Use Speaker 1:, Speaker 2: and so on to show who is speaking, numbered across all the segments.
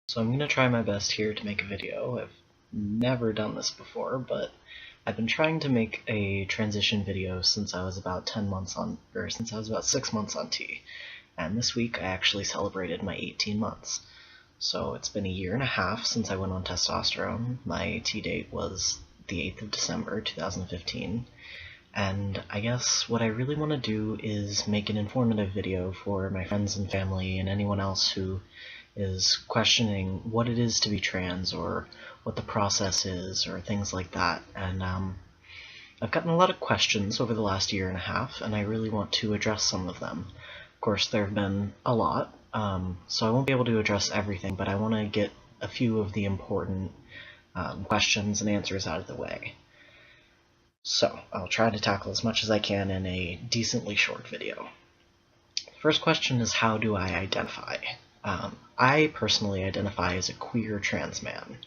Speaker 1: So I'm going to try my best here to make a video. I've never done this before, but I've been trying to make a transition video since I was about 10 months on, or since I was about 6 months on T. And this week I actually celebrated my 18 months. So it's been a year and a half since I went on testosterone. My T date was the 8th of December 2015. And I guess what I really want to do is make an informative video for my friends and family and anyone else who is questioning what it is to be trans or what the process is or things like that. And I've gotten a lot of questions over the last year and a half, and I really want to address some of them. Of course, there have been a lot, so I won't be able to address everything, but I want to get a few of the important questions and answers out of the way. So I'll try to tackle as much as I can in a decently short video. The first question is, how do I identify? I personally identify as a queer trans man.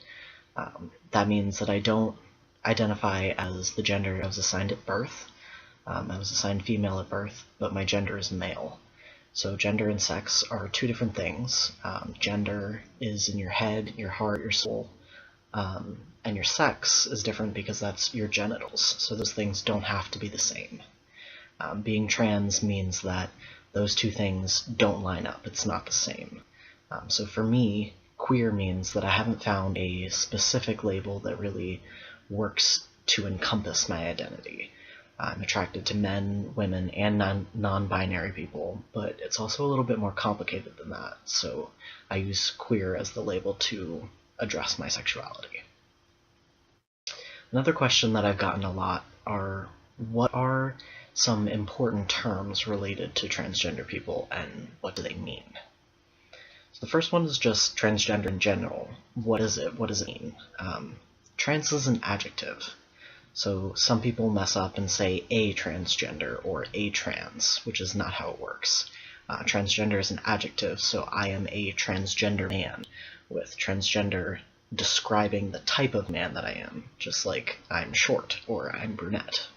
Speaker 1: That means that I don't identify as the gender I was assigned at birth. I was assigned female at birth, but my gender is male. So gender and sex are two different things. Gender is in your head, your heart, your soul. And your sex is different because that's your genitals, so those things don't have to be the same. Being trans means that those two things don't line up, it's not the same. So for me, queer means that I haven't found a specific label that really works to encompass my identity. I'm attracted to men, women, and non-binary people, but it's also a little bit more complicated than that, so I use queer as the label to address my sexuality. Another question that I've gotten a lot are, what are some important terms related to transgender people and what do they mean? So the first one is just transgender in general. What is it? What does it mean? Trans is an adjective. So some people mess up and say a transgender or a trans, which is not how it works. Transgender is an adjective, so I am a transgender man, with transgender describing the type of man that I am, just like I'm short or I'm brunette.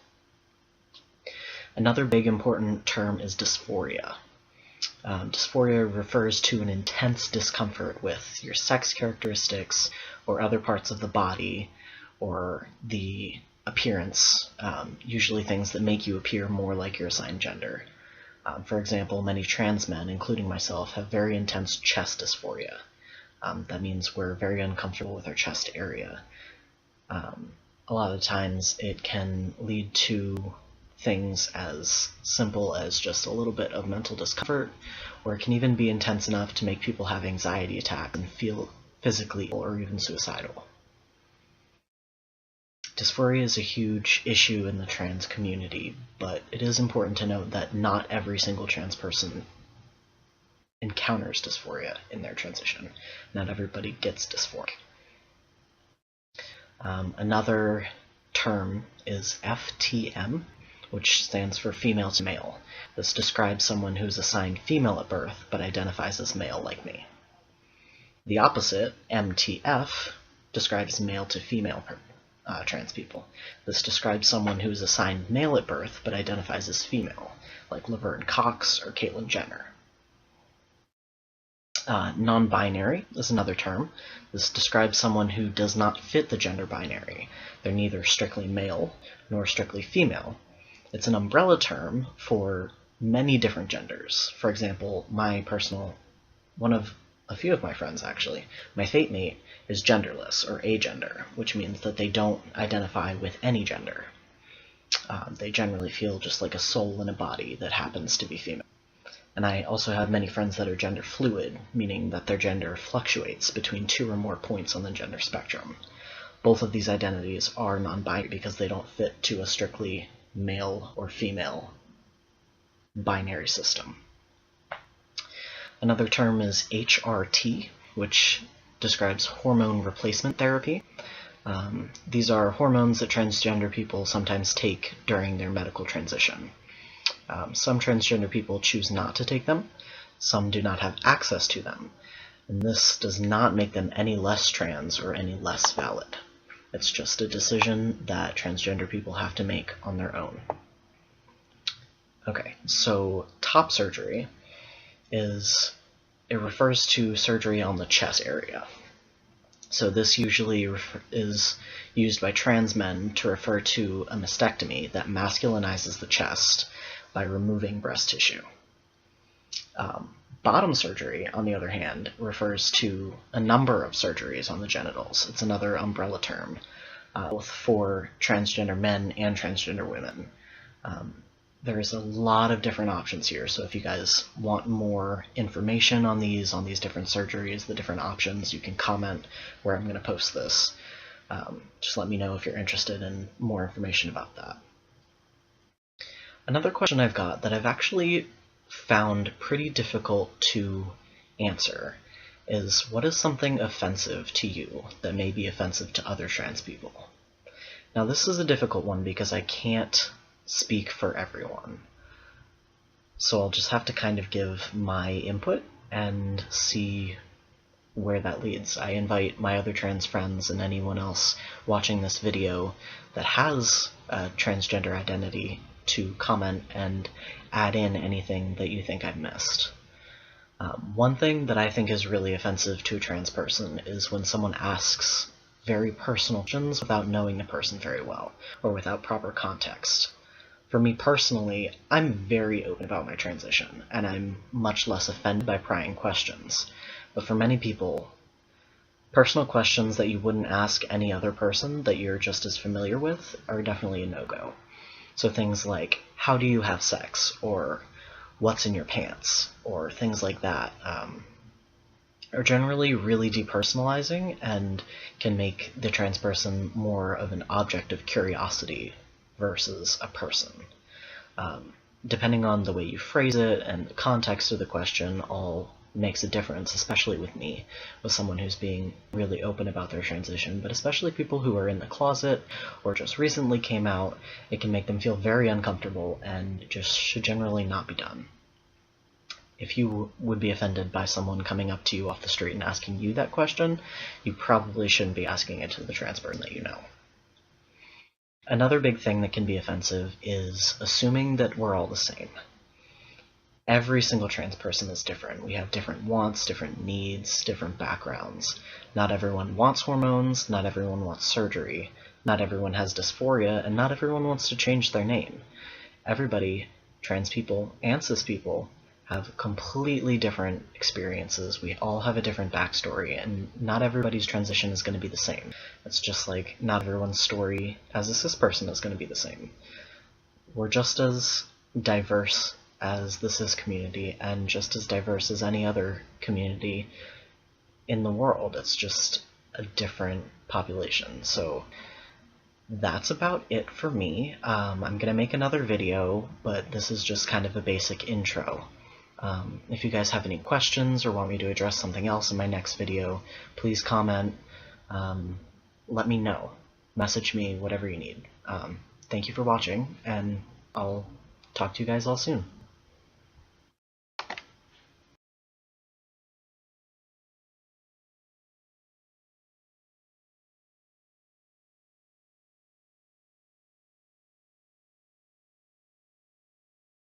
Speaker 1: Another big important term is dysphoria. Dysphoria refers to an intense discomfort with your sex characteristics or other parts of the body or the appearance, usually things that make you appear more like your assigned gender. For example, many trans men, including myself, have very intense chest dysphoria. That means we're very uncomfortable with our chest area. A lot of times it can lead to things as simple as just a little bit of mental discomfort, or it can even be intense enough to make people have anxiety attacks and feel physically ill or even suicidal. Dysphoria is a huge issue in the trans community, but it is important to note that not every single trans person encounters dysphoria in their transition. Not everybody gets dysphoric. Another term is FTM, which stands for female to male. This describes someone who's assigned female at birth but identifies as male like me. The opposite, MTF, describes male to female trans people. This describes someone who is assigned male at birth but identifies as female, like Laverne Cox or Caitlyn Jenner. Non-binary is another term. This describes someone who does not fit the gender binary. They're neither strictly male nor strictly female. It's an umbrella term for many different genders. For example, one of a few of my friends actually, my fate mate is genderless or agender, which means that they don't identify with any gender. They generally feel just like a soul in a body that happens to be female. And I also have many friends that are gender fluid, meaning that their gender fluctuates between 2 or more points on the gender spectrum. Both of these identities are non-binary because they don't fit to a strictly male or female binary system. Another term is HRT, which describes hormone replacement therapy. These are hormones that transgender people sometimes take during their medical transition. Some transgender people choose not to take them. Some do not have access to them. And this does not make them any less trans or any less valid. It's just a decision that transgender people have to make on their own. Okay, so top surgery is it refers to surgery on the chest area. So this usually is used by trans men to refer to a mastectomy that masculinizes the chest by removing breast tissue. Bottom surgery, on the other hand, refers to a number of surgeries on the genitals. It's another umbrella term, both for transgender men and transgender women. There's a lot of different options here, so if you guys want more information on these different surgeries, the different options, you can comment where I'm going to post this. Just let me know if you're interested in more information about that. Another question I've got that I've actually found pretty difficult to answer is, what is something offensive to you that may be offensive to other trans people? Now this is a difficult one because I can't speak for everyone. So I'll just have to kind of give my input and see where that leads. I invite my other trans friends and anyone else watching this video that has a transgender identity to comment and add in anything that you think I've missed. One thing that I think is really offensive to a trans person is when someone asks very personal questions without knowing the person very well, or without proper context. For me personally, I'm very open about my transition, and I'm much less offended by prying questions. But for many people, personal questions that you wouldn't ask any other person that you're just as familiar with are definitely a no-go. So things like, how do you have sex? Or what's in your pants? Or things like that are generally really depersonalizing and can make the trans person more of an object of curiosity versus a person. Depending on the way you phrase it and the context of the question all makes a difference, especially with me, with someone who's being really open about their transition, but especially people who are in the closet or just recently came out, it can make them feel very uncomfortable and just should generally not be done. If you would be offended by someone coming up to you off the street and asking you that question, you probably shouldn't be asking it to the trans person that you know. Another big thing that can be offensive is assuming that we're all the same. Every single trans person is different. We have different wants, different needs, different backgrounds. Not everyone wants hormones, not everyone wants surgery, not everyone has dysphoria, and not everyone wants to change their name. Everybody, trans people and cis people, have completely different experiences. We all have a different backstory, and not everybody's transition is going to be the same. It's just like not everyone's story as a cis person is going to be the same. We're just as diverse as the cis community, and just as diverse as any other community in the world. It's just a different population. So that's about it for me. I'm going to make another video, but this is just kind of a basic intro. If you guys have any questions or want me to address something else in my next video, please comment. Let me know. Message me, whatever you need. Thank you for watching, and I'll talk to you guys all soon.